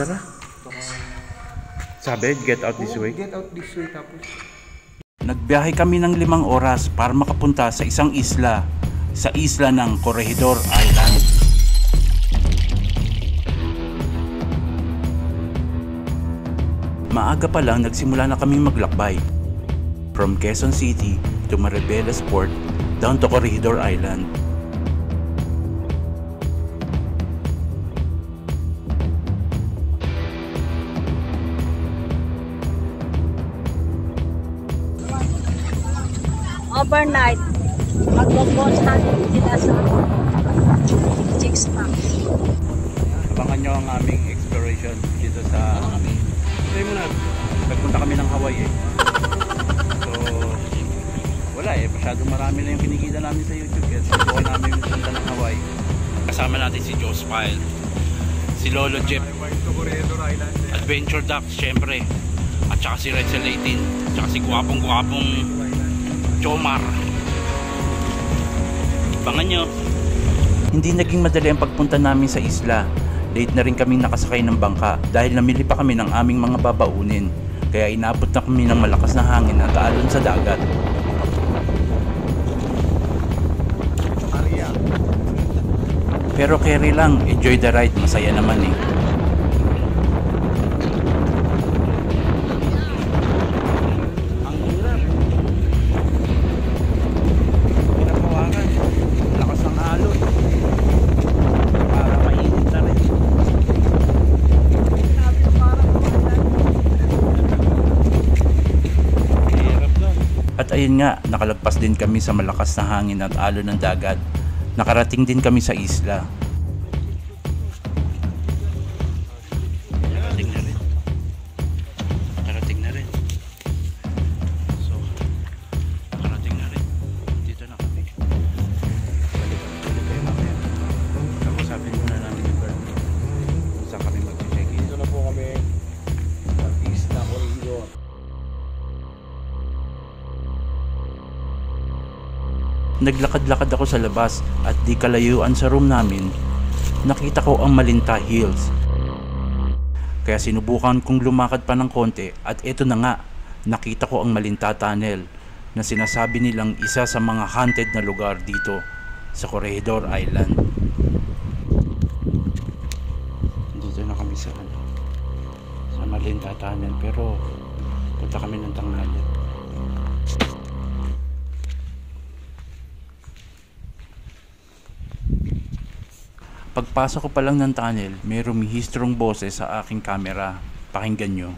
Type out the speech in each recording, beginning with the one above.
tara. Sabi, get out this way. Get out this way tapos. Nagbiyahe kami ng 5 oras para makapunta sa isang isla. Sa isla ng Corregidor Island. Maaga pa lang nagsimula na kaming maglakbay. From Quezon City to Maribeles Port down to Corregidor Island. Overnight, mag-boat natin sila sa Chicks Park. Abangan nyo ang aming exploration dito sa... Nagpunta kami ng Hawaii eh. So, wala eh. Masyadong marami na yung kinikita namin sa YouTube. Kaya sinubukan namin yung punta ng Hawaii. Kasama natin si Joe Spile, si Lolo Jeff, Adventure Ducks syempre, at saka si Red Cell 18, at saka si guwapong Jomar. Abangan nyo. Hindi naging madali ang pagpunta namin sa isla. Late na rin kaming nakasakay ng bangka dahil namili pa kami ng aming mga babaunin. Kaya inabot na kami ng malakas na hangin na taalon sa dagat. Pero carry lang, enjoy the ride, masaya naman eh. At ayun nga, nakalagpas din kami sa malakas na hangin at alon ng dagat. Nakarating din kami sa isla. Nakarating na rin. So, nakarating na rin. Dito na kami. Balik kayo mamaya. Tapos sabihin muna namin yung girl. Kung saan kami mag-check-in. Dito na po kami sa Isla Corregidor. Naglakad-lakad ako sa labas at di kalayuan sa room namin, nakita ko ang Malinta Hills. Kaya sinubukan kong lumakad pa ng konti at eto na nga, nakita ko ang Malinta Tunnel na sinasabi nilang isa sa mga haunted na lugar dito sa Corregidor Island. Dito na kami sa Malinta Tunnel pero punta kami ng tanghali. Pagpasok ko pa lang ng tunnel, may rumihistrong boses sa aking camera. Pakinggan nyo.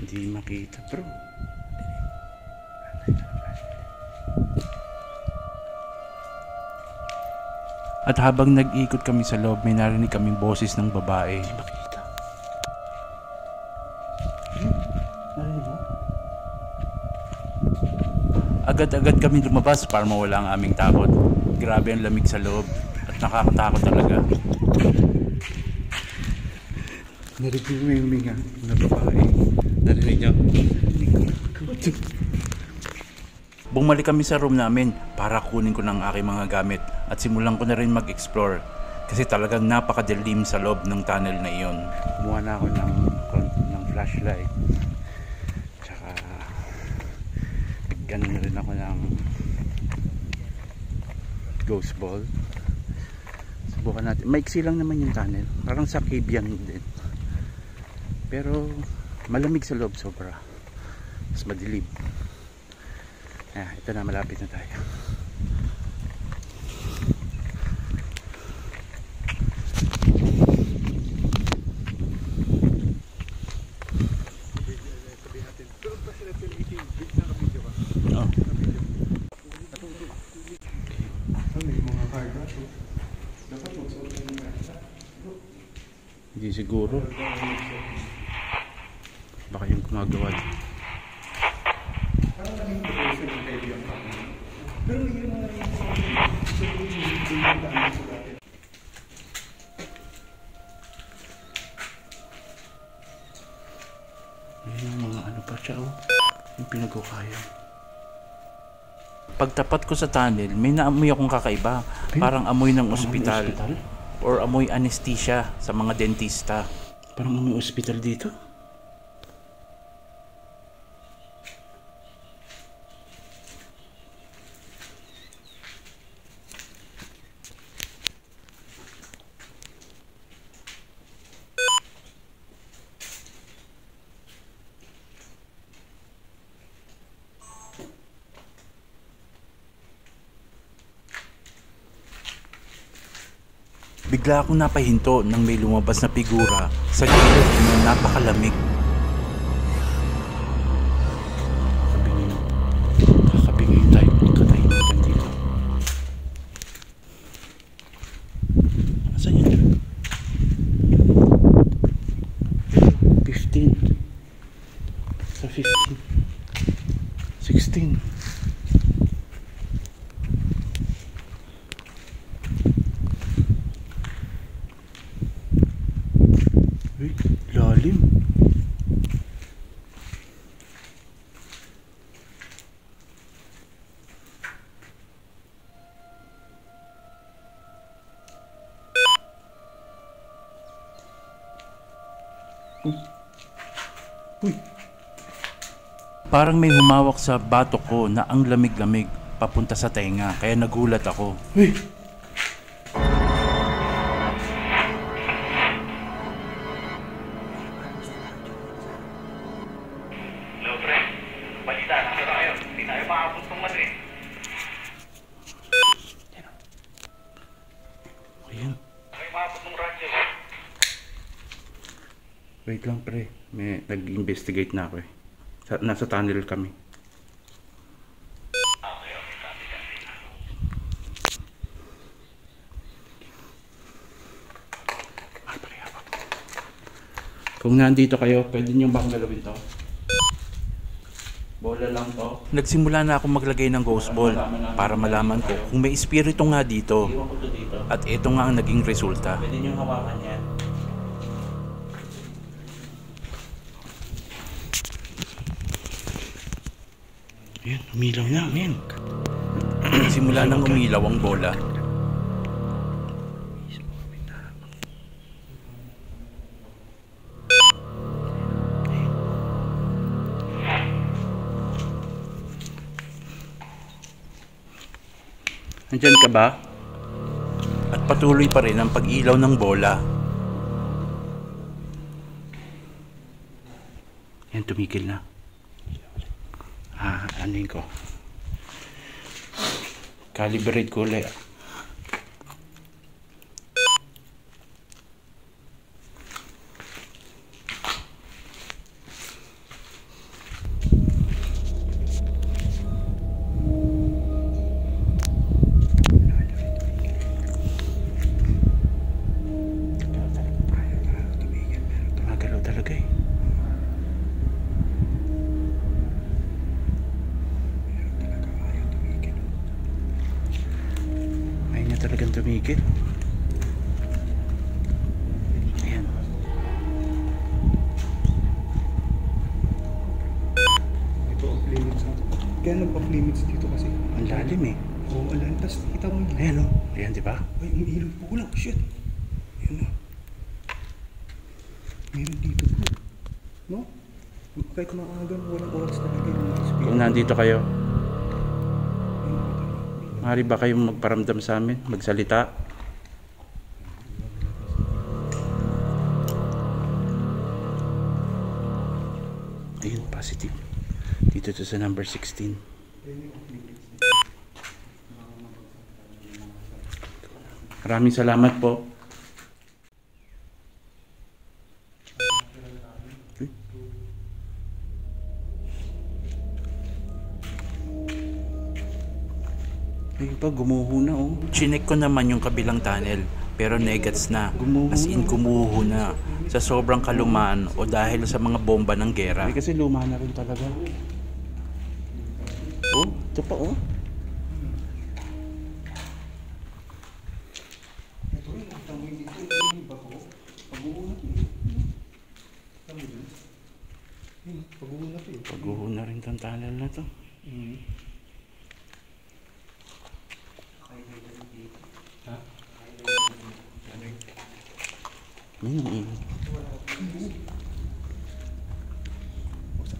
Hindi makita bro. At habang nag-ikot kami sa loob, may narinig kaming boses ng babae. Hindi makita. Narinig mo? Agad-agad kami lumabas para mawala ang aming takot. Grabe ang lamig sa loob at nakakatakot talaga. Narinig mo yung huminga na babae. Narinig niyo? Bumalik kami sa room namin para kunin ko ng aking mga gamit at simulan ko na rin mag-explore kasi talagang napakadilim sa loob ng tunnel na iyon. Kumuha na ako ng flashlight tsaka gano'n na rin ako ng ghost ball. Subukan natin. Maiksi lang naman yung tunnel, parang sa cave yan din pero malamig sa loob sobra, mas madilim. Ito na, malapit na tayo. Hindi siguro. Baka yung gumagawa. Pero yun ang Ayun yung mga ano pa siya, oh. Yung pinagkukaya. Pagtapat ko sa tunnel, may naamoy akong kakaiba. Parang amoy ng ospital. Or amoy anesthesia sa mga dentista. Parang amoy ospital dito. Bigla akong napahinto nang may lumabas na figura sa gilid ng napakalamig. Kakabingin tayo. Katahimikan dito. Saan yun? 15. Sa 15. 16. Uy, lalim. Uy. Parang may humawak sa batok ko na ang lamig-lamig papunta sa tenga, kaya nagulat ako. Uy. Wait lang pre, may nag-investigate na ako eh. Nasa tunnel kami. Kung nandito kayo, pwede nyo bang galawin to? Bola lang to. Nagsimula na ako maglagay ng ghost ball para malaman ko kung may espiritu nga dito. At ito nga ang naging resulta. Pwede nyo hawakan yan. Ayan, umilaw na, ayan. Simula nang umilaw ang bola. Nandyan ka ba? At patuloy pa rin ang pag-ilaw ng bola. Yan, tumigil na. Anin ko. Calibrate ko ulit. Tumagalaw talaga eh. Talagang tumigil. Ayan. Ito off limits na. Kaya nag-off limits dito kasi. Ang lalim eh. Oo, alam. Tapos kita mo yun. Ayan o. Ayan diba? Ay, umiilaw po lang. Shit. Ayan o. Meron dito po. No? Kahit maagan, walang oras talaga yung mga espiritu. Kung nandito kayo, maaari ba kayong magparamdam sa amin? Magsalita? Ayun, positive. Dito to sa number 16. Maraming salamat po. Ayun pa, gumuho na oh. Chinek ko naman yung kabilang tunnel, pero negats na. As in, gumuho na. Sa sobrang kalumaan o dahil sa mga bomba ng gera. Ay, kasi luma na rin talaga. Oh, ito pa oh. tunnel na to. Ha?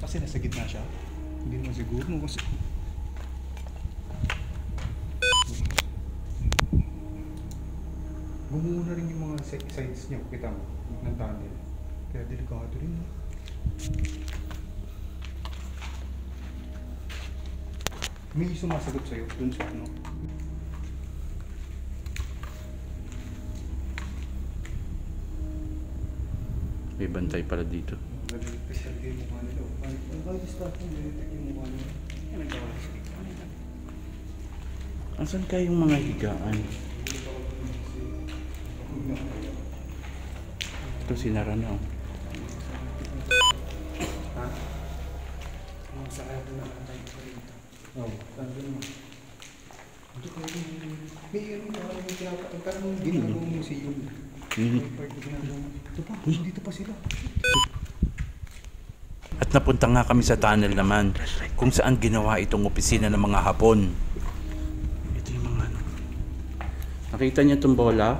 Kasi nasa gitna siya. Hindi naman siguro kasi gumuho na rin yung mga sides niya, kita mo, ng tunnel. Kaya delikado rin. No? May sumasagot sa'yo dun sa ano. May bantay pala dito. Nag-special yung mukha nila. Kahit staff mo, nag-detect yung mukha nila. Yan ang gawin sa gitna nila. Asan kayong mga higaan? Ito sinara na oh. Ha? Ang sarado na ang tayo sa dito. Oo, tanda mo. Ito kayo may ano na yung pinapatang parang ginagawang museum. Ito pa, dito pa sila. At napunta nga kami sa tunnel naman kung saan ginawa itong opisina ng mga Hapon. Ito yung mga ano. Nakita niyo itong bola?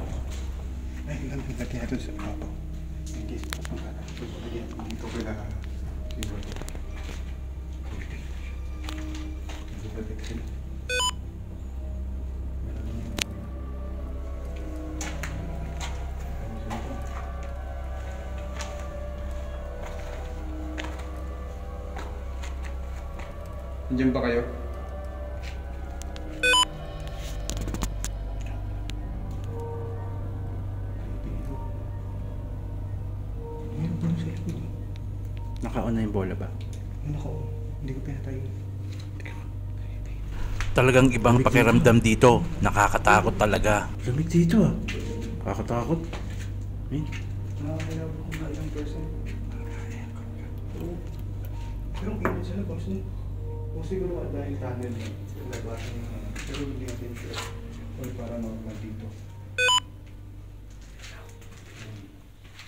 Ay, lagyan natin sa papa. Hindi, dito kaya Nandiyan ba kayo? Meron pa sa likod. Naka-on na yung bola ba? Nako, hindi ko pinatay. Talagang ibang pakiramdam dito. Nakakatakot talaga. Lamig dito ah. Nakakatakot. Eh, Nakakailangan ko na ilang person. Pero ang init sa labas no? O siguro dahil tunnel na. Labasan na. Pero hindi natin sure. O para normal dito.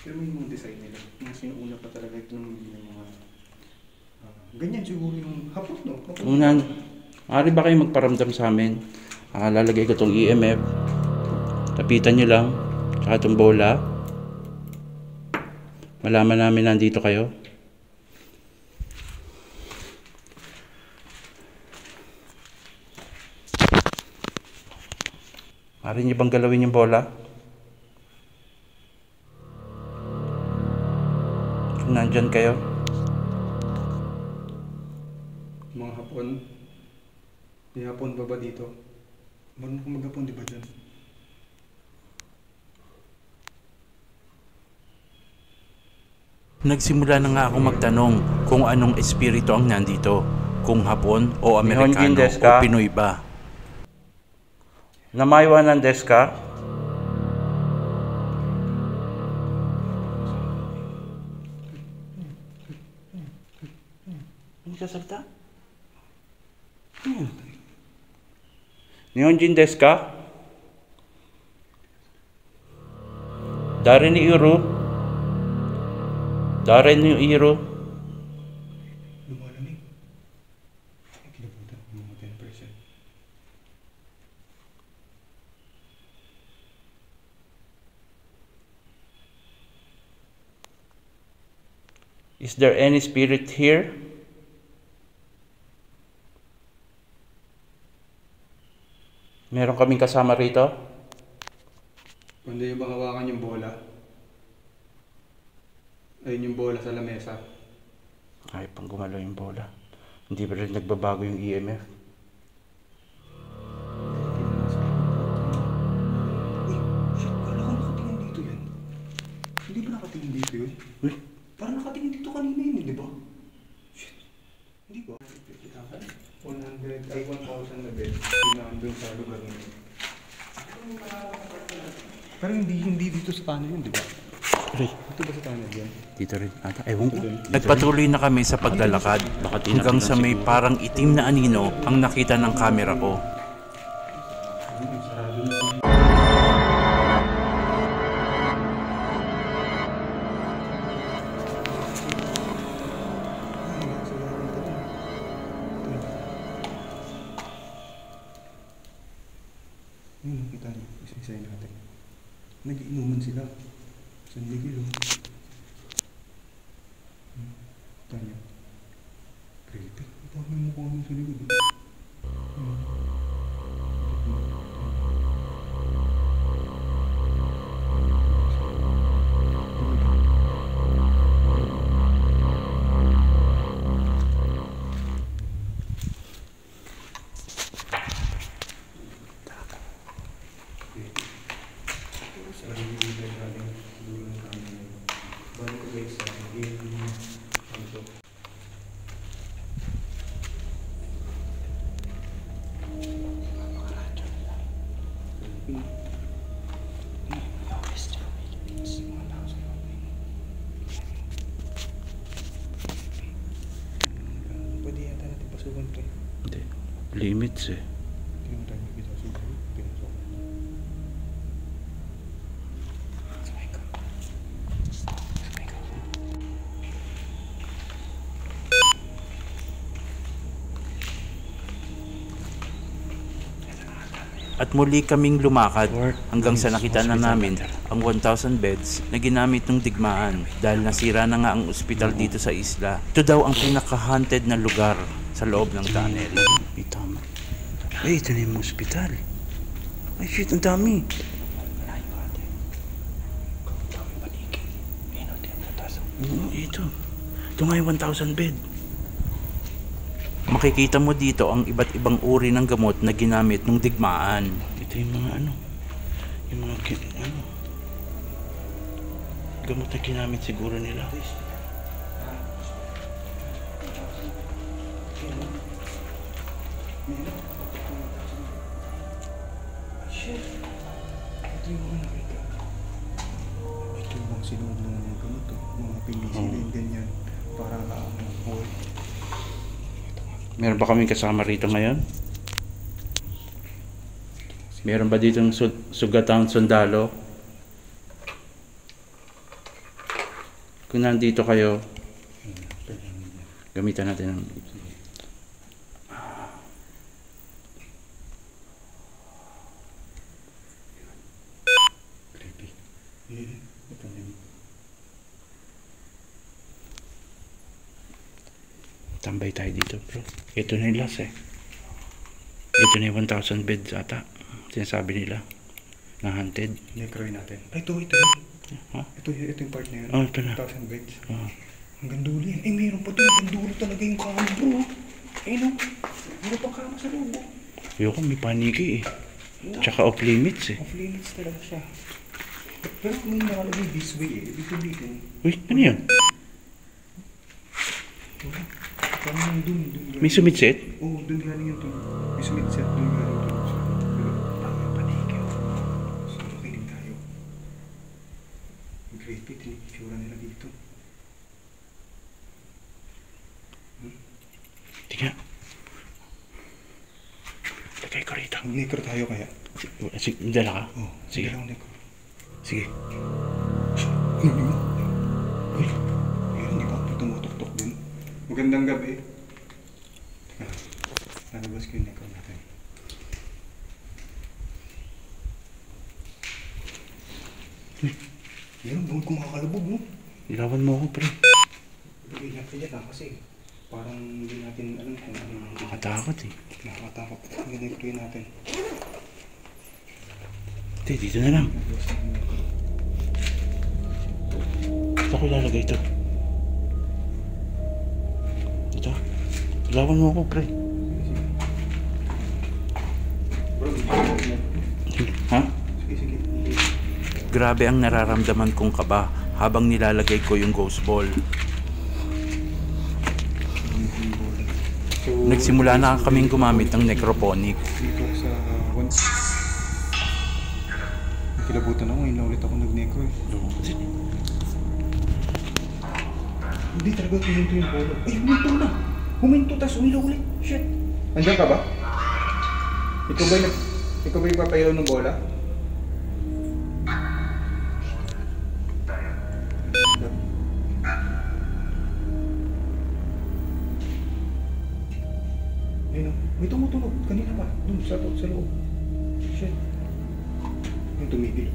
Pero may mga design nila. Mga sinuuna pa talaga ito ng mga... ganyan siguro yung hapot no? Hapot. Unan, maaari ba kayo magparamdam sa amin? Lalagay ko itong EMF. Tapitan nyo lang. Tsaka itong bola. Malaman namin nandito kayo. Maaari nyo bang galawin yung bola? Kung nandyan kayo. Mga hapon. May hapon ba dito? Marunong kong maghapon di ba dyan? Nagsimula na nga akong magtanong kung anong espiritu ang nandito. Kung Hapon o Amerikano o Pinoy ba. Namaywa ng deska? Ano sasalta? Nihonjin desu ka? Dari ni Iro? Dari ni Iro? Lumalamig. Ay, kinabutan ko mga 10%. Is there any spirit here? Meron kaming kasama rito? Kung hindi ba hawakan yung bola? Ayun yung bola sa lamesa. Ay, pang gumalaw yung bola. Hindi ba rin nagbabago yung EMF? Uy, shit, kala ko nakatingin dito yan. Hindi ba nakatingin dito yun? Uy, Parang nakatingin dito kanina yun, di ba? Shit, hindi ba? 100 ay 1,000 na bed. Pinandun sa lugar nyo. Pero hindi dito sa tunnel yun, di ba? aray, Dito ba sa tunnel yan? dito rin ata. Ewan ko. Nagpatuloy na kami sa paglalakad hanggang sa may parang itim na anino ang nakita ng camera ko. Nag-iinuman sila. San Miguel, oh. Tanya. Creepy. Ito ang mukha mo sa likod, oh. Pwede yata natin pasukan to. Hindi. Limits eh. Hindi naman tayo magpipasukan. Pinasok. Sakay ka. Sakay ka. At muli kaming lumakad hanggang sa nakita na namin ang 1,000 beds na ginamit ng digmaan dahil nasira na nga ang ospital dito sa isla. Ito daw ang pinaka-haunted na lugar sa loob ng tunnel. Ay, tama. Ay, ito na yung ospital. Ay, shit, ang dami. Ito. Ito nga yung 1,000 bed. Makikita mo dito ang iba't ibang uri ng gamot na ginamit ng digmaan. Ito yung mga gamot na ginamit siguro nila. Ito yung mga nakita. Ito yung mga sinunog ng mga gamot, oh. Mga penicillin, ganyan. Para buhay. Meron ba kaming kasama rito ngayon? Meron ba dito sugatang sundalo? Kung nandito kayo, gamitan natin ang... Creepy. Ito na yun. Tambay tayo dito, bro. Ito na yung last eh. Ito na yung 1,000 beds ata. Sinasabi nila na haunted. Necroy natin. Ay, ito. Ha? Ito yung part na yun. Oh, ito na. 1,000 beds. Oh. Hanggang dulo yan. Eh, mayroon pa ito. Hanggang dulo talaga yung kama, bro. Eh, no. Mayroon pa kama sa loob, oh. Ayoko, may paniki eh. Tsaka off limits eh. Off limits talaga siya. Pero kung may nakalagay this way eh. Ibig sabihin. Uy, ano yan? Parang dun. May sumitsit? Oo, dun galing yung dun. May sumitset, dun galing dun. Pero, ang paniki. So, makinig tayo. Creepy, tinipitsura nila dito. Tingnan. Lagay ko rito. Mag-necro tayo kaya. Sige, dala ka? Oo, Sige. dalawang necro. Sige. Ano yun? Uy, meron di ba? May tumutok-tok dun. Magandang gabi. Teka, nalabas ko yung necro natin. Meron doon kumakalabog, no? Ilawan mo ako, pre. Hindi natin yan kasi parang hindi natin alam kung ano yung Nakakatakot eh. nakakatakot. Ang necro yun natin. Hindi, dito na lang. Saan ko ilalagay ito? Ito. Ilawan mo ako, pre. Bro, Ha? sige. Grabe ang nararamdaman kong kaba habang nilalagay ko yung ghost ball. So, Nagsimula na kaming gumamit ng necroponic. dito sa kilabutan ako, ngayon na ulit ako nag-necro eh. Hindi talaga huminto yung bola. Ay, huminto na! Huminto, tas umilaw ulit. Shit! Andiyan ka ba? Ikaw ba yung papayaw ng bola? Ayun o. May tumutunog. Kanina pa. Doon sa loob. Shit. Yung tumigil.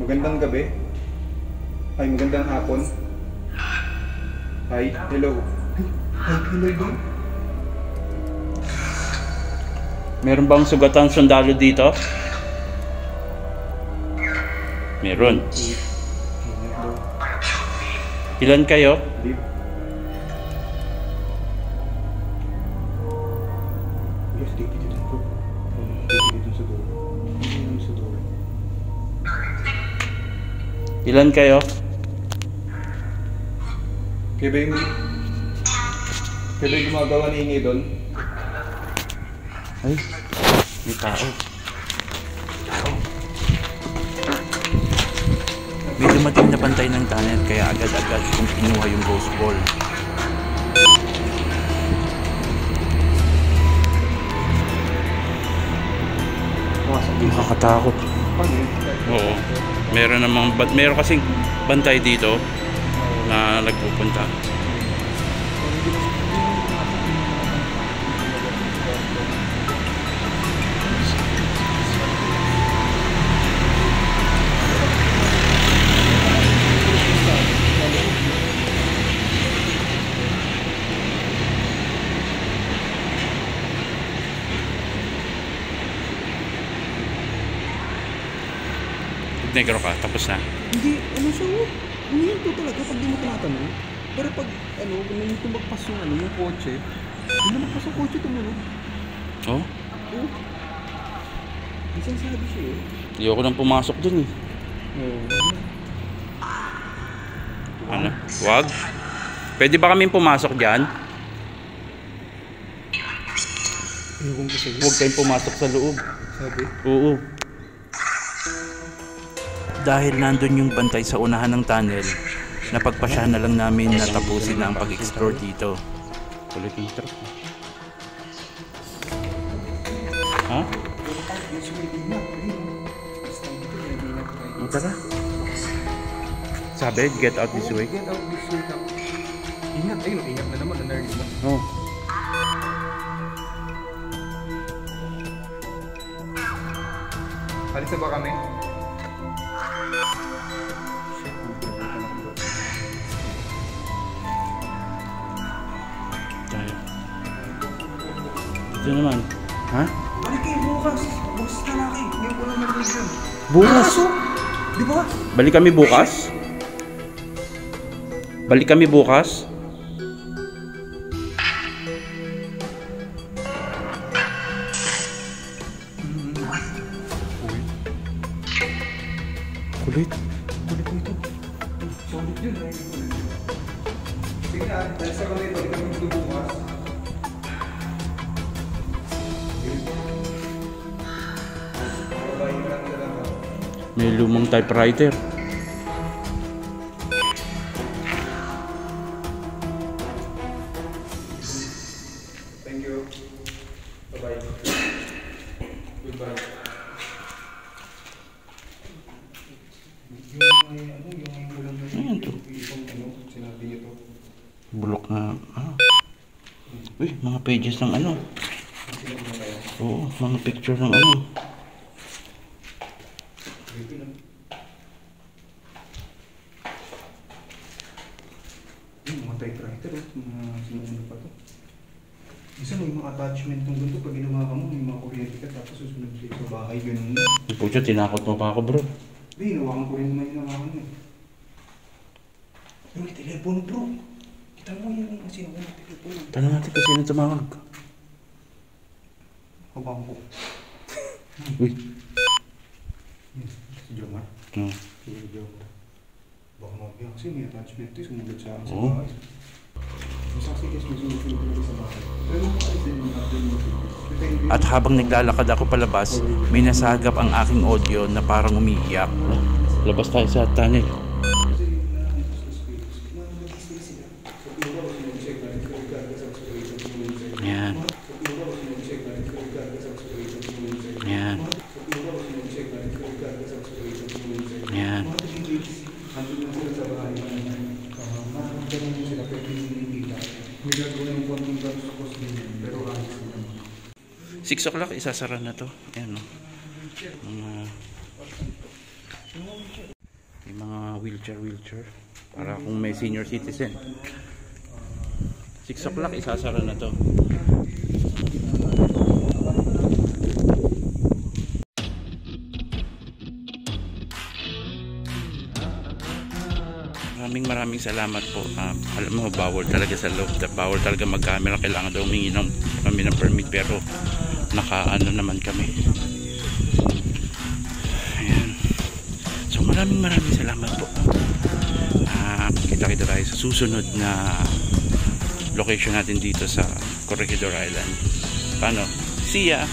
Magandang gabi. Ay, magandang hapon. Hi, hello. Hi, hello ba? Meron bang sugatan sundalo dito? Meron. Ingat daw. Ilan kayo? Live. Yes, take it dito. Take it dito sa dulo. Dito sa dulo. Ilan kayo? Kaya ba yung gumagawa ni Inge doon? Ay, may tao. May dumating na bantay ng tunnel kaya agad-agad kong kinuha yung ghost ball. Nakakatakot. Paano yun? Oo. Meron kasing bantay dito na nagpupunta. Negro ka, tapos na. Hindi, ano siya oh. Umihinto talaga pag di mo tinatanong. Pero pag, kung may tumagpas yung kotse, hindi namagpas yung kotse tumunog. Oh? Oo. Isang sabi siya eh. Ayoko nang pumasok dun eh. Oo. Ano? Wag? Pwede ba kaming pumasok dyan? Ayoko ko sa'yo. Huwag kayong pumasok sa loob. Sabi? Oo. Dahil nandun yung bantay sa unahan ng tunnel, napagpasyahan na lang namin na tapusin na ang pag-explore dito. Kulit yung truck. Ha? Tara. Sabi, get out this way. Get out this way. Ingat, ayun, ingat na naman, narinig mo. Oh. Alis na ba kami? Tayo. Ito naman. Ha? Balik kayo bukas. Bukas na laki. Ngayon ko lang narinig yun. Bukas? Di ba? Balik kami bukas? Balik kami bukas? Kulit. Kulit nito. Solid yun. Sige na, dahil sa kami, balik kami dito bukas. Babayin lang na lang. May lumang typewriter. Thank you. Bye-bye. Goodbye. Ayan to. Sinabi niyo to. Bulok na. Uy, mga pages ng ano. Oo, mga picture ng ano. Mga typewriter, mga sinusunod pa to. Isa may mga attachment ng ganito pag ginawa ka mo, may mga kuryente ka tapos susunod siya sa bahay, ganun na. Pucha, tinakot mo pa ako bro. Hindi, hinawakan ko rin naman yung hinawakan mo. May telepono bro. Kita mo yan yung sino may telepono. Tanong natin kung sino tumawag. Kabang ko. Uy. Si Jomar. Si Jomar. Baka mabiyak kasi may attachment ito, sumulat sa akin sa Oo. bahay. Masaksin kasi may sumusunod talaga sa bahay. Pero makaalis din yung natin mo. At habang naglalakad ako palabas, may nasagap ang aking audio na parang umiiyak. Labas tayo sa tunnel. Yan. Yan. Yan. May gagawin ng konting gatos sa cost din yan, pero alis naman. 6 o'clock, isasara na to. Ayan o. Mga wheelchair para kung may senior citizen. 6 o'clock isasara na to. Maraming salamat po. Alam mo, bawal talaga sa loob, bawal talaga mag-camera, kailangan daw humingi kami ng permit, pero naka-ano naman kami. Ayan. So maraming salamat po. Kita-kita tayo sa susunod na location natin dito sa Corregidor Island. Paano? See ya!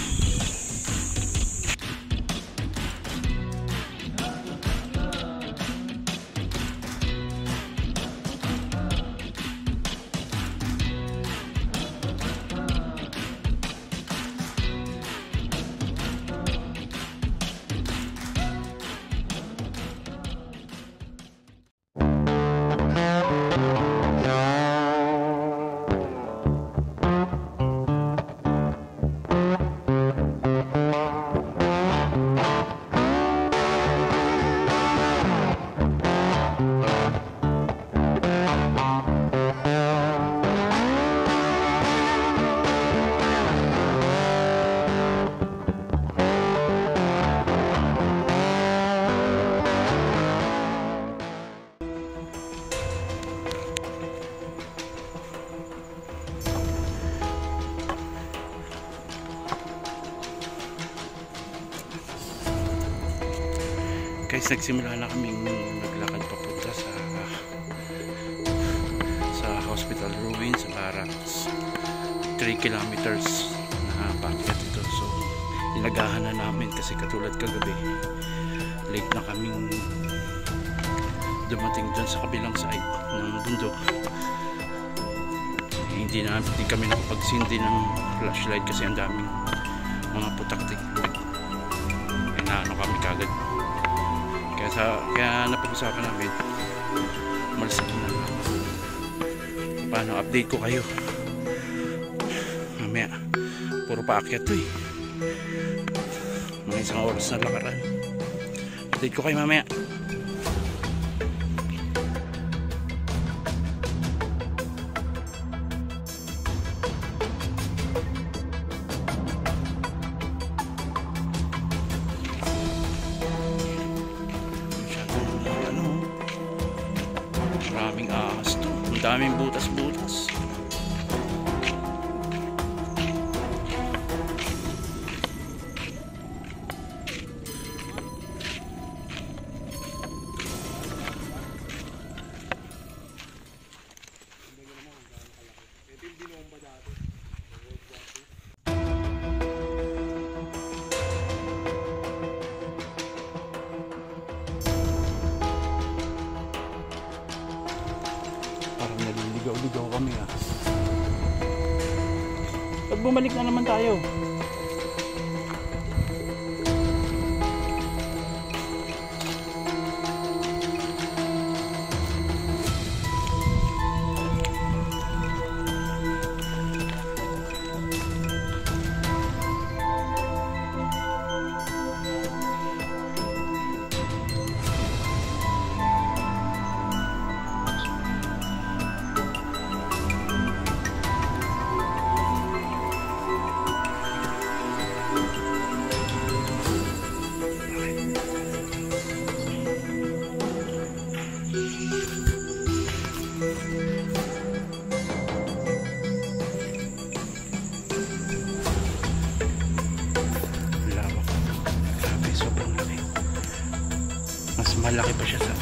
Guys, nagsimula na kaming naglakad papunta sa hospital ruins, sa barracks. 3 kilometers na paakyat ito. So inagahan na namin kasi katulad kagabi, late na kaming dumating dyan sa kabilang side ng bundok. Hindi kami nakapagsindi ng flashlight kasi ang daming mga putak-tik. Inaano kami kagad. Kaya napag-usapan namin, umalis na lang. Paano, update ko kayo mamaya. Puro paakyat to eh, mga 1 oras na lakaran. Update ko kayo mamaya. Maraming ahas to. Ang daming butas-butas. Naliligaw-ligaw kami ah. Pag bumalik na naman tayo. Mas malaki pa siya sa